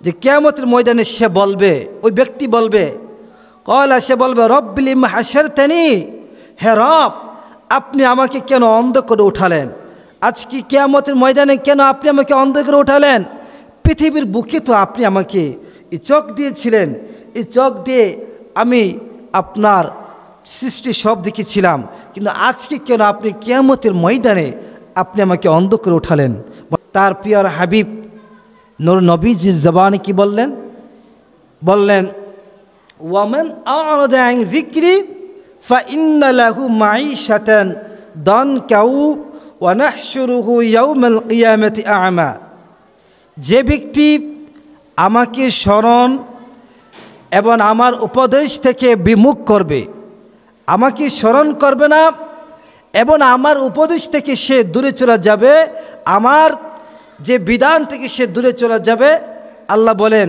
যে কিয়ামতের ময়দানে সে বলবে, ওই ব্যক্তি বলবে, কয়লা সে বলবে রব্বি লিমা হাশারতানি, হে রব আপনি আমাকে কেন অন্ধ করে উঠালেন? আজকে কিয়ামতের ময়দানে কেন আপনি আমাকে অন্ধ করে উঠালেন? পৃথিবীর বুকে তো আপনি আমাকে এই চোখ দিয়েছিলেন, এই চোখ দিয়ে আমি আপনার সৃষ্টি সব দেখেছিলাম, কিন্তু আজকে কেন আপনি কিয়ামতের ময়দানে আপনি আমাকে অন্ধ করে উঠালেন? তার প্রিয় হাবিব নূর নবীজির জবানে কি বললেন? বললেন ওয়ামান আ'রাদা আন যিকরি ফাইন্না লাহু মাঈশাতান দানকা ওয়া নাহশুরুহু ইয়াওমাল কিয়ামাতি আ'মা। যে ব্যক্তি আমাকে স্মরণ এবং আমার উপদেশ থেকে বিমুখ করবে, আমাকে স্মরণ করবে না এবং আমার উপদেশ থেকে সে দূরে চলে যাবে, আমার যে বিধান থেকে সে দূরে চলে যাবে, আল্লাহ বলেন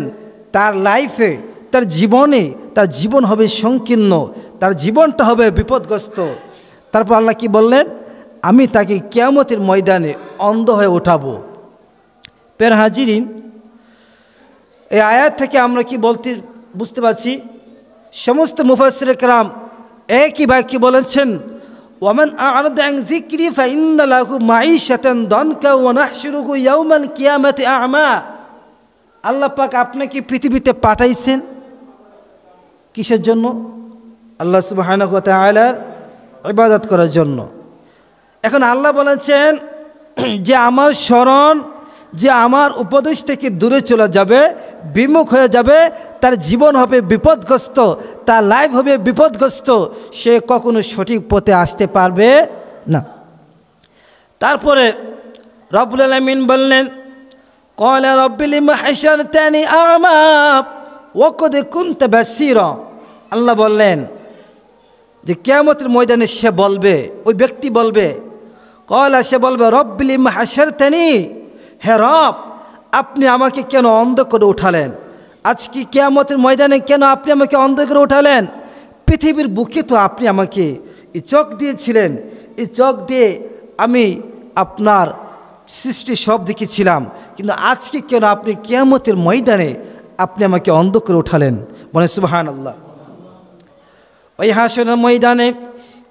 তার লাইফে, তার জীবনে, তার জীবন হবে সংকীর্ণ, তার জীবনটা হবে বিপদগ্রস্ত। তারপর আল্লাহ কি বললেন? আমি তাকে কিয়ামতের ময়দানে অন্ধ হয়ে উঠাবো। পের হাজিরিন, এই আয়াত থেকে আমরা কি বুঝতে পারছি? সমস্ত মুফাসসিরে কেরাম একই বাক্যে বলেছেন ওয়ামান আ'রাদা আন যিকরি ফাইন্না লাহু মাঈশাতান দানকা ওয়া নাহশুরুহু ইয়াওমাল কিয়ামাতি আ'মা। আল্লাহ পাক আপনাকে পৃথিবীতে পাঠাইছেন কিসের জন্য? আল্লাহ সুবহানাহু ওয়া তাআলার ইবাদত করার জন্য। এখন আল্লাহ বলেছেন যে আমার স্মরণ, যে আমার উপদেশ থেকে দূরে চলে যাবে, বিমুখ হয়ে যাবে, তার জীবন হবে বিপদগ্রস্ত, তার লাইফ হবে বিপদগ্রস্ত, সে কখনো সঠিক পথে আসতে পারবে না। তারপরে রব্বুল আলামিন বললেন ক্বালা রব্বি লিমা হাশারতানি আ'মা ওয়া ক্বাদ কুনতা বাসীরা। আল্লাহ বললেন যে কিয়ামতের ময়দানে সে বলবে, ওই ব্যক্তি বলবে, ক্বালা সে বলবে রব্বি লিমা হাশারতানি, হে রব আপনি আমাকে কেন অন্ধ করে উঠালেন? আজকে কিয়ামতের ময়দানে কেন আপনি আমাকে অন্ধ করে উঠালেন? পৃথিবীর বুকে তো আপনি আমাকে এই চোখ দিয়েছিলেন, এই চোখ দিয়ে আমি আপনার সৃষ্টি সব দেখেছিলাম, কিন্তু আজকে কেন আপনি কিয়ামতের ময়দানে আপনি আমাকে অন্ধ করে উঠালেন? বলে সুবহানাল্লাহ। ওই হাসরের ময়দানে,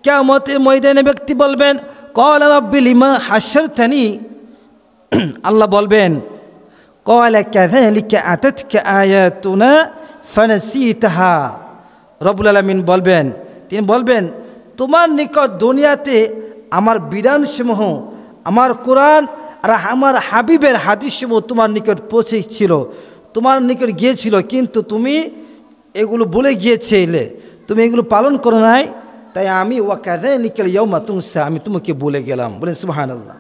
কিয়ামতের ময়দানে ব্যক্তি বলবেন ক্বালা রব্বি লিমা হাশারতানি। আল্লাহ বলবেন ক্বালা কাযালিকা আতাতকা আয়াতুনা ফানাসিতাহা। রব্বুল আলামিন বলবেন, তিনি বলবেন তোমার নিকট দুনিয়াতে আমার বিধানসমূহ, আমার কোরআন আর আমার হাবিবের হাদিসসমূহ তোমার নিকট পৌঁছেছিল, তোমার নিকট গিয়েছিল, কিন্তু তুমি এগুলো ভুলে গিয়েছিলে, তুমি এগুলো পালন করো নাই, তাই আমি ওয়া কাযালিকাল ইয়াওমা তুনসা, আমি তোমাকে ভুলে গেলাম। বলেন সুবহানাল্লাহ।